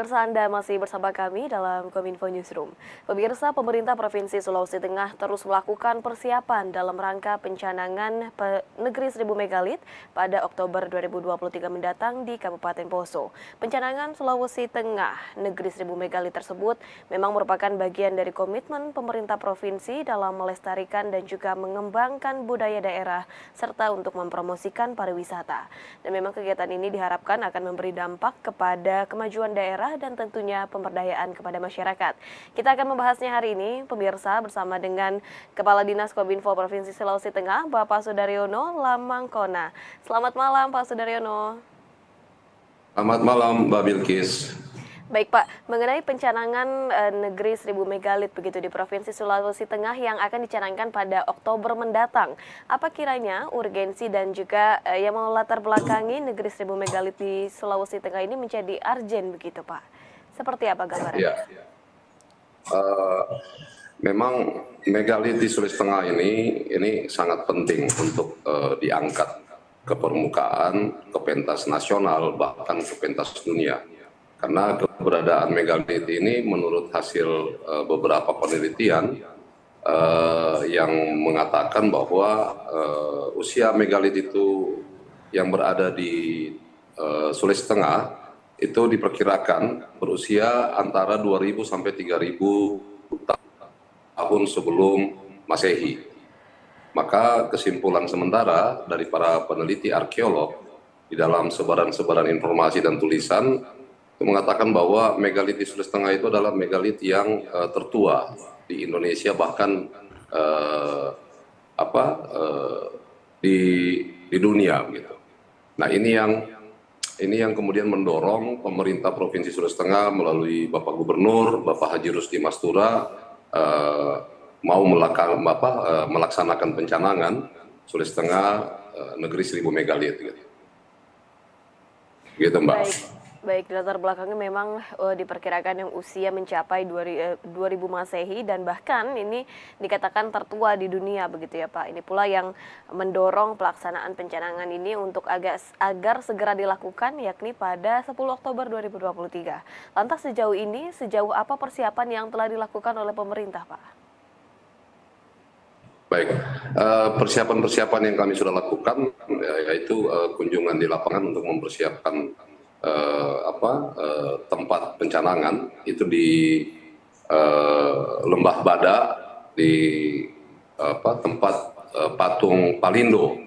pemirsa, Anda masih bersama kami dalam Kominfo Newsroom. Pemirsa, pemerintah Provinsi Sulawesi Tengah terus melakukan persiapan dalam rangka pencanangan Negeri 1000 Megalit pada Oktober 2023 mendatang di Kabupaten Poso. Pencanangan Sulawesi Tengah Negeri 1000 Megalit tersebut memang merupakan bagian dari komitmen pemerintah provinsi dalam melestarikan dan juga mengembangkan budaya daerah serta untuk mempromosikan pariwisata. Dan memang kegiatan ini diharapkan akan memberi dampak kepada kemajuan daerah dan tentunya pemberdayaan kepada masyarakat. Kita akan membahasnya hari ini, pemirsa, bersama dengan Kepala Dinas Kominfo Provinsi Sulawesi Tengah, Bapak Sudaryono Lamangkona. Selamat malam, Pak Sudaryono. Selamat malam, Mbak Bilkis. Baik Pak, mengenai pencanangan Negeri 1000 Megalit begitu di Provinsi Sulawesi Tengah yang akan dicanangkan pada Oktober mendatang. Apa kiranya urgensi dan juga yang melatar belakangi Negeri 1000 Megalit di Sulawesi Tengah ini menjadi urgent begitu Pak? Seperti apa gambarannya? Ya. Memang megalit di Sulawesi Tengah ini sangat penting untuk diangkat ke permukaan, ke pentas nasional, bahkan ke pentas dunia. Karena keberadaan megalit ini menurut hasil beberapa penelitian yang mengatakan bahwa usia megalit itu yang berada di Sulawesi Tengah itu diperkirakan berusia antara 2000 sampai 3000 tahun sebelum Masehi. Maka kesimpulan sementara dari para peneliti arkeolog di dalam sebaran-sebaran informasi dan tulisan mengatakan bahwa megalit di Sulawesi Tengah itu adalah megalit yang tertua di Indonesia, bahkan di dunia gitu. Nah, ini yang kemudian mendorong pemerintah Provinsi Sulawesi Tengah melalui Bapak Gubernur, Bapak Haji Rusdi Mastura mau melaksanakan pencanangan Sulawesi Tengah Negeri 1000 Megalit gitu. Gitu, Mbak. Baik, di latar belakangnya memang diperkirakan yang usia mencapai 2000 Masehi dan bahkan ini dikatakan tertua di dunia begitu ya Pak. Ini pula yang mendorong pelaksanaan pencanangan ini untuk agar segera dilakukan yakni pada 10 Oktober 2023. Lantas sejauh apa persiapan yang telah dilakukan oleh pemerintah Pak? Baik, persiapan-persiapan yang kami sudah lakukan yaitu kunjungan di lapangan untuk mempersiapkan tempat pencanangan itu di Lembah Bada, di tempat patung Palindo,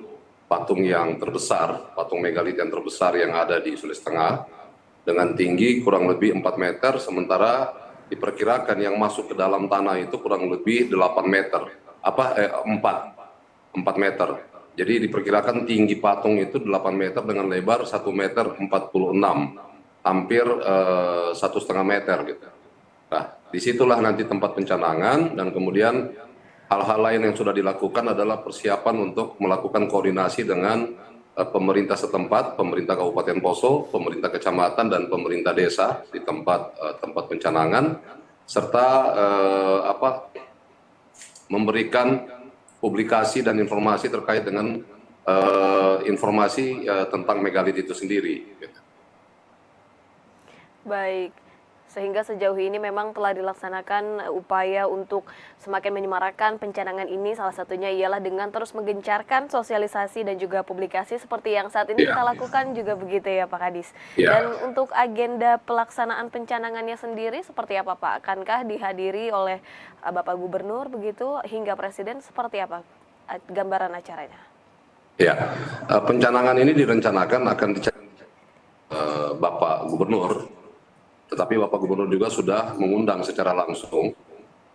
patung yang terbesar, patung megalit yang terbesar yang ada di Sulawesi Tengah dengan tinggi kurang lebih 4 meter, sementara diperkirakan yang masuk ke dalam tanah itu kurang lebih 8 meter, 4 meter. Jadi diperkirakan tinggi patung itu 8 meter dengan lebar 1 meter 46, hampir 1,5 meter gitu. Nah, disitulah nanti tempat pencanangan dan kemudian hal-hal lain yang sudah dilakukan adalah persiapan untuk melakukan koordinasi dengan pemerintah setempat, pemerintah Kabupaten Poso, pemerintah kecamatan dan pemerintah desa di tempat pencanangan, serta memberikan publikasi dan informasi terkait dengan informasi tentang megalit itu sendiri. Baik, sehingga sejauh ini memang telah dilaksanakan upaya untuk semakin menyemarakkan pencanangan ini, salah satunya ialah dengan terus menggencarkan sosialisasi dan juga publikasi seperti yang saat ini kita lakukan juga begitu ya Pak Kadis. Dan untuk agenda pelaksanaan pencanangannya sendiri seperti apa Pak? Akankah dihadiri oleh Bapak Gubernur begitu hingga Presiden, seperti apa gambaran acaranya? Ya, pencanangan ini direncanakan akan Bapak Gubernur, tetapi Bapak Gubernur juga sudah mengundang secara langsung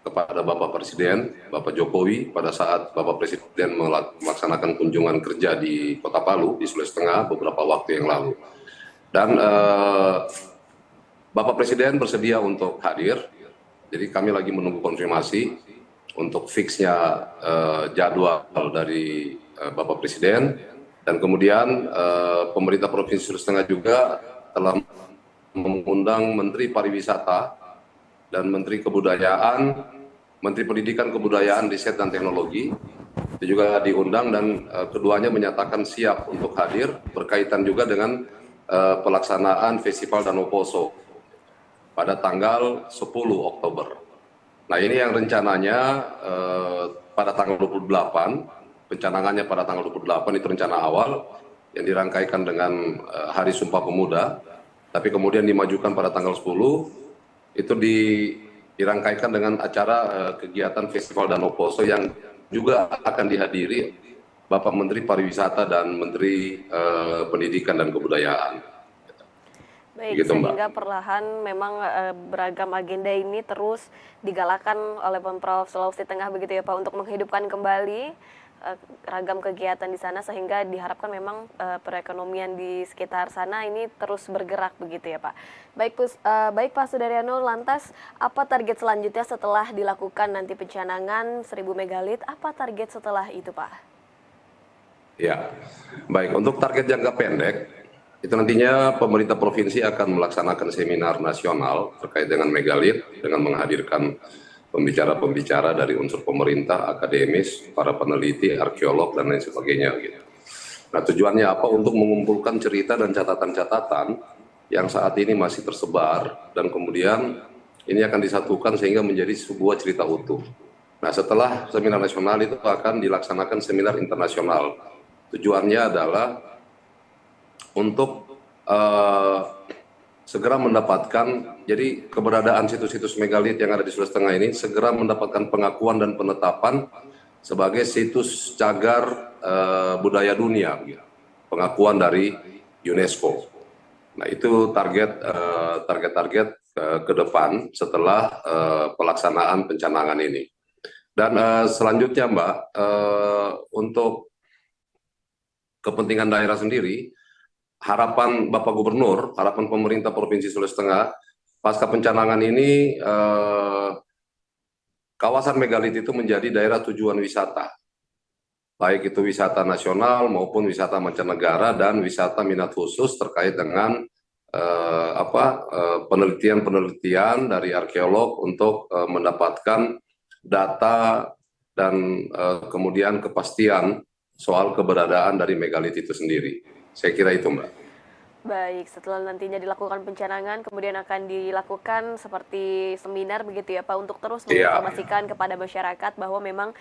kepada Bapak Presiden, Bapak Jokowi, pada saat Bapak Presiden melaksanakan kunjungan kerja di Kota Palu, di Sulawesi Tengah beberapa waktu yang lalu. Dan Bapak Presiden bersedia untuk hadir, jadi kami lagi menunggu konfirmasi untuk fixnya jadwal dari Bapak Presiden, dan kemudian pemerintah Provinsi Sulawesi Tengah juga telah mengundang Menteri Pariwisata dan Menteri Kebudayaan, Menteri Pendidikan, Kebudayaan, Riset dan Teknologi itu juga diundang, dan keduanya menyatakan siap untuk hadir berkaitan juga dengan pelaksanaan Festival Danau Poso. pada tanggal 10 Oktober. Nah ini yang rencananya pada tanggal 28, pencanangannya pada tanggal 28 itu rencana awal yang dirangkaikan dengan Hari Sumpah Pemuda, tapi kemudian dimajukan pada tanggal 10, itu dirangkaikan dengan acara kegiatan Festival Danau Poso yang juga akan dihadiri Bapak Menteri Pariwisata dan Menteri Pendidikan dan Kebudayaan. Baik, Begitu, Mbak. sehingga perlahan memang beragam agenda ini terus digalakan oleh Pemprov Sulawesi Tengah begitu ya Pak, untuk menghidupkan kembali ragam kegiatan di sana, sehingga diharapkan memang perekonomian di sekitar sana ini terus bergerak begitu ya Pak. Baik Pak Sudaryano, lantas apa target selanjutnya setelah dilakukan nanti pencanangan 1000 megalit? Apa target setelah itu Pak? Ya, baik. Untuk target jangka pendek, itu nantinya pemerintah provinsi akan melaksanakan seminar nasional terkait dengan megalit dengan menghadirkan pembicara-pembicara dari unsur pemerintah, akademis, para peneliti, arkeolog, dan lain sebagainya. Gitu. Nah tujuannya apa? Untuk mengumpulkan cerita dan catatan-catatan yang saat ini masih tersebar, dan kemudian ini akan disatukan sehingga menjadi sebuah cerita utuh. Nah setelah seminar nasional itu akan dilaksanakan seminar internasional. Tujuannya adalah untuk segera mendapatkan, jadi keberadaan situs-situs megalit yang ada di Sulawesi Tengah ini segera mendapatkan pengakuan dan penetapan sebagai situs cagar budaya dunia, pengakuan dari UNESCO. Nah itu target-target ke depan setelah pelaksanaan pencanangan ini. Dan selanjutnya Mbak, untuk kepentingan daerah sendiri, harapan Bapak Gubernur, harapan pemerintah Provinsi Sulawesi Tengah, pasca pencanangan ini kawasan megalit itu menjadi daerah tujuan wisata, baik itu wisata nasional maupun wisata mancanegara dan wisata minat khusus terkait dengan penelitian-penelitian dari arkeolog untuk mendapatkan data dan kemudian kepastian soal keberadaan dari megalit itu sendiri. Saya kira itu, Mbak. Baik, setelah nantinya dilakukan pencanangan, kemudian akan dilakukan seperti seminar begitu ya Pak, untuk terus menginformasikan kepada masyarakat bahwa memang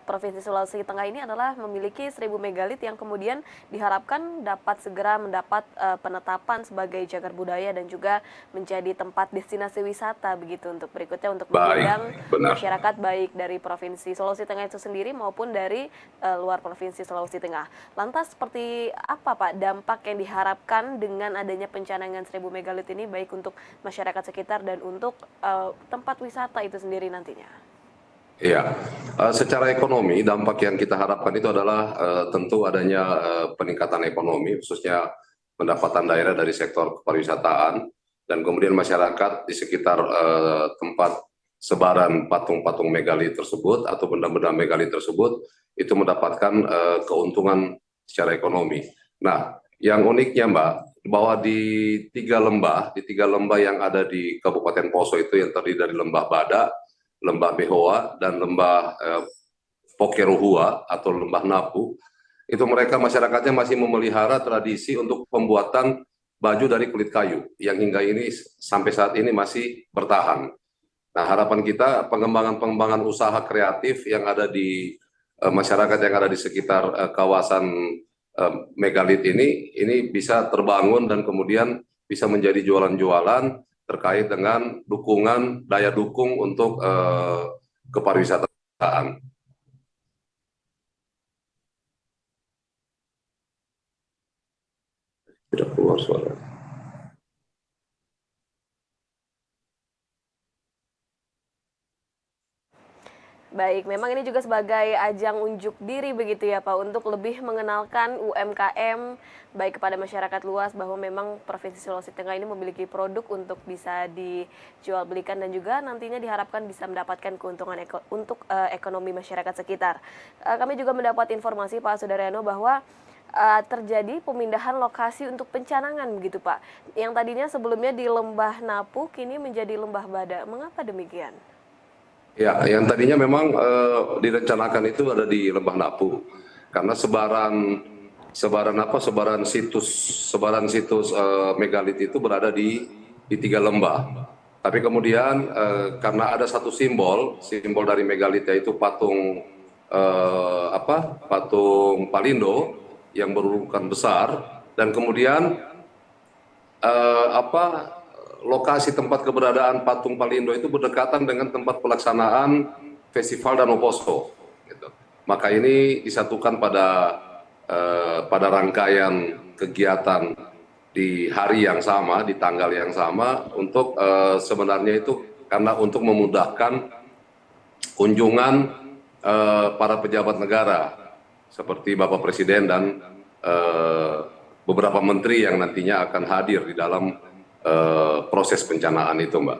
Provinsi Sulawesi Tengah ini adalah memiliki 1000 megalit yang kemudian diharapkan dapat segera mendapat penetapan sebagai cagar budaya dan juga menjadi tempat destinasi wisata begitu untuk berikutnya, untuk mengundang masyarakat baik dari Provinsi Sulawesi Tengah itu sendiri maupun dari luar Provinsi Sulawesi Tengah. Lantas seperti apa Pak dampak yang diharapkan dengan adanya pencanangan 1000 megalit ini, baik untuk masyarakat sekitar dan untuk tempat wisata itu sendiri nantinya? Iya, secara ekonomi dampak yang kita harapkan itu adalah tentu adanya peningkatan ekonomi, khususnya pendapatan daerah dari sektor pariwisataan, dan kemudian masyarakat di sekitar tempat sebaran patung-patung megalit tersebut atau benda-benda megalit tersebut itu mendapatkan keuntungan secara ekonomi. Nah, yang uniknya Mbak, bahwa di tiga lembah yang ada di Kabupaten Poso itu yang terdiri dari Lembah Badak, Lembah Behoa, dan Lembah Pokeruhua atau Lembah Napu, itu mereka masyarakatnya masih memelihara tradisi untuk pembuatan baju dari kulit kayu yang hingga ini sampai saat ini masih bertahan. Nah harapan kita pengembangan usaha kreatif yang ada di masyarakat yang ada di sekitar kawasan megalit ini bisa terbangun dan kemudian bisa menjadi jualan-jualan terkait dengan dukungan, daya dukung untuk kepariwisataan. Tidak keluar suara. Baik, memang ini juga sebagai ajang unjuk diri begitu ya Pak, untuk lebih mengenalkan UMKM baik kepada masyarakat luas bahwa memang Provinsi Sulawesi Tengah ini memiliki produk untuk bisa dijual belikan dan juga nantinya diharapkan bisa mendapatkan keuntungan untuk ekonomi masyarakat sekitar. Kami juga mendapat informasi Pak Sudaryano bahwa terjadi pemindahan lokasi untuk pencanangan begitu Pak. Yang tadinya sebelumnya di Lembah Napu kini menjadi Lembah Badak. Mengapa demikian? Ya, yang tadinya memang direncanakan itu ada di Lembah Napu, karena sebaran situs megalit itu berada di tiga lembah. Tapi kemudian karena ada satu simbol dari megalit yaitu patung patung Palindo yang berukuran besar, dan kemudian lokasi tempat keberadaan patung Palindo itu berdekatan dengan tempat pelaksanaan Festival Danau Poso. Gitu. Maka ini disatukan pada rangkaian kegiatan di hari yang sama, di tanggal yang sama, untuk sebenarnya itu karena untuk memudahkan kunjungan para pejabat negara seperti Bapak Presiden dan beberapa menteri yang nantinya akan hadir di dalam proses pencanaan itu, Mbak.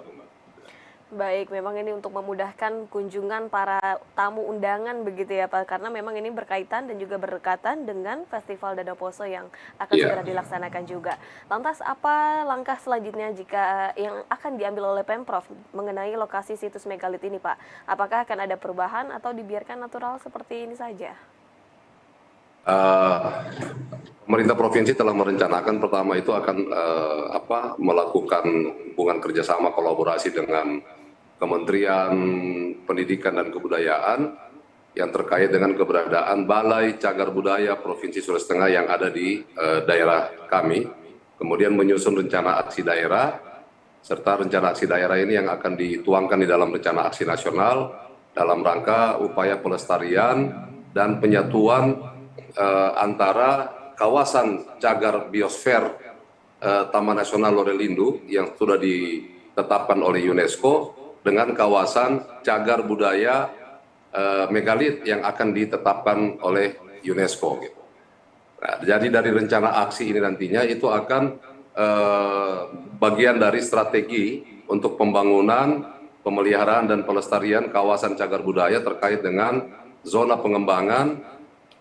Baik, memang ini untuk memudahkan kunjungan para tamu undangan begitu ya Pak, karena memang ini berkaitan dan juga berdekatan dengan Festival Danau Poso yang akan segera dilaksanakan juga. Lantas apa langkah selanjutnya jika yang akan diambil oleh Pemprov mengenai lokasi situs megalit ini Pak? Apakah akan ada perubahan atau dibiarkan natural seperti ini saja? Pemerintah provinsi telah merencanakan pertama itu akan melakukan hubungan kerjasama kolaborasi dengan Kementerian Pendidikan dan Kebudayaan yang terkait dengan keberadaan Balai Cagar Budaya Provinsi Sulawesi Tengah yang ada di daerah kami, kemudian menyusun rencana aksi daerah, serta rencana aksi daerah ini yang akan dituangkan di dalam rencana aksi nasional dalam rangka upaya pelestarian dan penyatuan antara kawasan cagar biosfer Taman Nasional Lorelindo yang sudah ditetapkan oleh UNESCO dengan kawasan cagar budaya megalit yang akan ditetapkan oleh UNESCO. Gitu. Nah, jadi dari rencana aksi ini nantinya itu akan bagian dari strategi untuk pembangunan, pemeliharaan dan pelestarian kawasan cagar budaya terkait dengan zona pengembangan,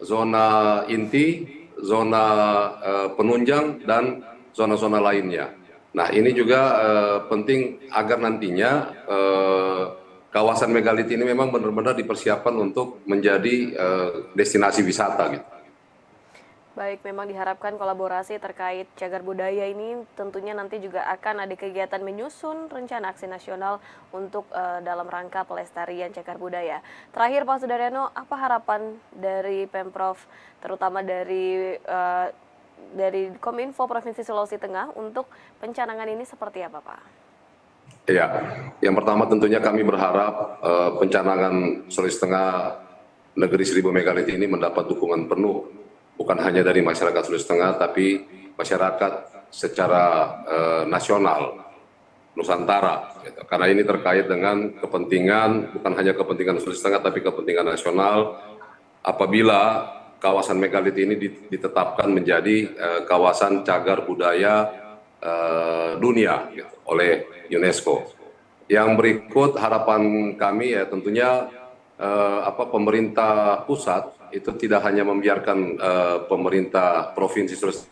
zona inti, zona penunjang, dan zona-zona lainnya. Nah, ini juga penting agar nantinya kawasan megalit ini memang benar-benar dipersiapkan untuk menjadi destinasi wisata gitu. Baik, memang diharapkan kolaborasi terkait cagar budaya ini tentunya nanti juga akan ada kegiatan menyusun rencana aksi nasional untuk dalam rangka pelestarian cagar budaya. Terakhir Pak Sudaryono, apa harapan dari Pemprov, terutama dari Kominfo Provinsi Sulawesi Tengah untuk pencanangan ini seperti apa Pak? Ya, yang pertama tentunya kami berharap pencanangan Sulawesi Tengah Negeri 1000 Megalit ini mendapat dukungan penuh, bukan hanya dari masyarakat Sulawesi Tengah, tapi masyarakat secara nasional, Nusantara. Gitu. Karena ini terkait dengan kepentingan, bukan hanya kepentingan Sulawesi Tengah, tapi kepentingan nasional apabila kawasan megalit ini ditetapkan menjadi kawasan cagar budaya dunia gitu, oleh UNESCO. Yang berikut harapan kami ya tentunya pemerintah pusat itu tidak hanya membiarkan pemerintah provinsi Sulawesi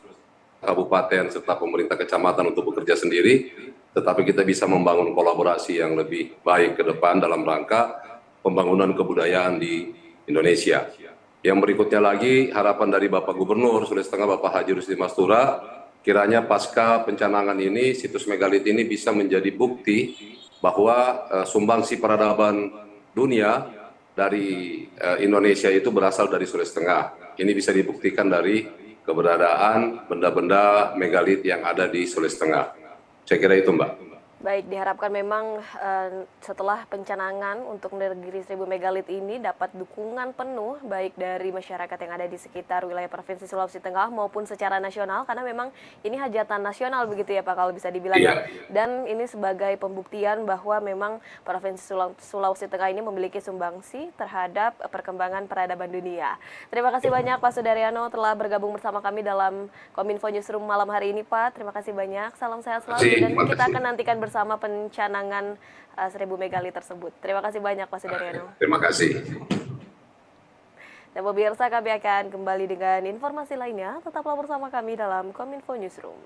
kabupaten serta pemerintah kecamatan untuk bekerja sendiri, tetapi kita bisa membangun kolaborasi yang lebih baik ke depan dalam rangka pembangunan kebudayaan di Indonesia. Yang berikutnya lagi harapan dari Bapak Gubernur Sulawesi Tengah Bapak Haji Rusdi Mastura, kiranya pasca pencanangan ini situs megalit ini bisa menjadi bukti bahwa sumbangsi peradaban dunia dari Indonesia itu berasal dari Sulawesi Tengah. Ini bisa dibuktikan dari keberadaan benda-benda megalit yang ada di Sulawesi Tengah. Saya kira itu, Mbak. Baik, diharapkan memang setelah pencanangan untuk Negeri 1000 Megalit ini dapat dukungan penuh baik dari masyarakat yang ada di sekitar wilayah Provinsi Sulawesi Tengah maupun secara nasional, karena memang ini hajatan nasional begitu ya Pak kalau bisa dibilang. Iya. Dan ini sebagai pembuktian bahwa memang Provinsi Sulawesi Tengah ini memiliki sumbangsi terhadap perkembangan peradaban dunia. Terima kasih banyak Pak Sudaryono telah bergabung bersama kami dalam Kominfo Newsroom malam hari ini Pak. Terima kasih banyak, salam sehat selalu dan kita akan nantikan bersama pencanangan 1000 megalit tersebut. Terima kasih banyak Pak Sudaryono. Terima kasih. Dan pemirsa, kami akan kembali dengan informasi lainnya. Tetaplah bersama kami dalam Kominfo Newsroom.